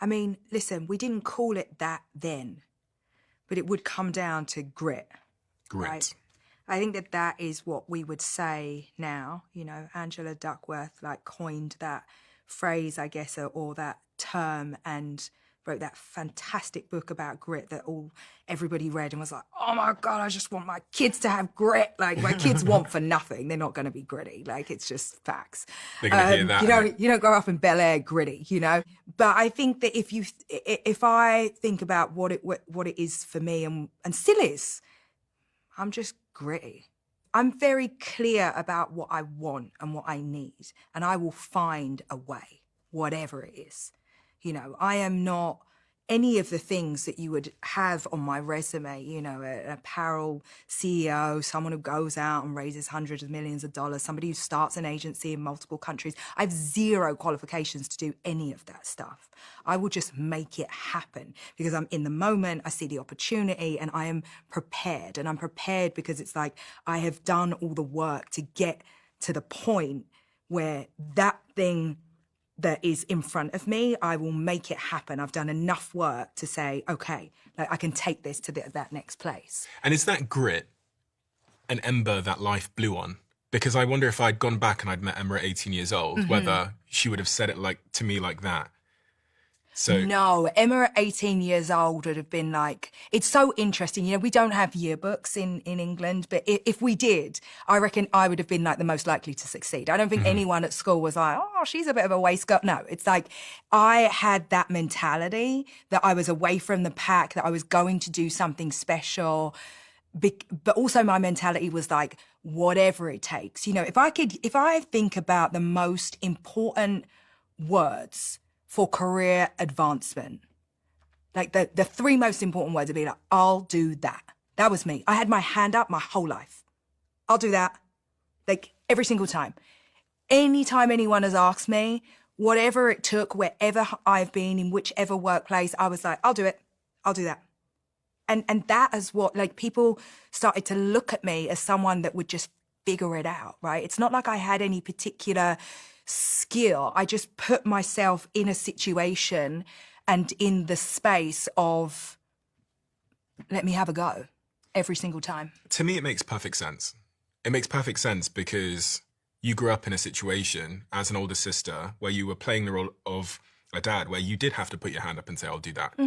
I mean, listen, we didn't call it that then, but it would come down to grit. Grit. Right? I think that that is what we would say now. You know, Angela Duckworth like coined that phrase, I guess, or that term, and wrote that fantastic book about grit that everybody read and was like, oh my God, I just want my kids to have grit. Like my kids want for nothing. They're not going to be gritty. Like it's just facts. They're going to hear that. You don't grow up in Bel Air gritty, you know? But I think that if I think about what it is for me and still is, I'm just gritty. I'm very clear about what I want and what I need, and I will find a way, whatever it is. You know, I am not any of the things that you would have on my resume, you know, an apparel CEO, someone who goes out and raises hundreds of millions of dollars, somebody who starts an agency in multiple countries. I have zero qualifications to do any of that stuff. I will just make it happen because I'm in the moment, I see the opportunity, and I am prepared. And I'm prepared because it's like I have done all the work to get to the point where that thing that is in front of me, I will make it happen. I've done enough work to say, okay, like I can take this to that next place. And is that grit an ember that life blew on? Because I wonder if I'd gone back and I'd met Emma at 18 years old, whether she would have said it to me like that. So No, Emma at 18 years old would have been like, it's so interesting. You know, we don't have yearbooks in England, but if we did, I reckon I would have been like the most likely to succeed. I don't think anyone at school was like, oh, she's a bit of a waistcoat. No, it's like I had that mentality that I was away from the pack, that I was going to do something special. But also my mentality was like, whatever it takes. You know, if I think about the most important words for career advancement, like the three most important words would be like, I'll do that. That was me. I had my hand up my whole life. I'll do that. Like every single time. Anytime anyone has asked me, whatever it took, wherever I've been, in whichever workplace, I was like, I'll do it. I'll do that. And that is what, like, people started to look at me as someone that would just figure it out, right? It's not like I had any particular skill. I just put myself in a situation and in the space of, let me have a go every single time. To me, it makes perfect sense. It makes perfect sense because you grew up in a situation as an older sister where you were playing the role of a dad, where you did have to put your hand up and say, I'll do that.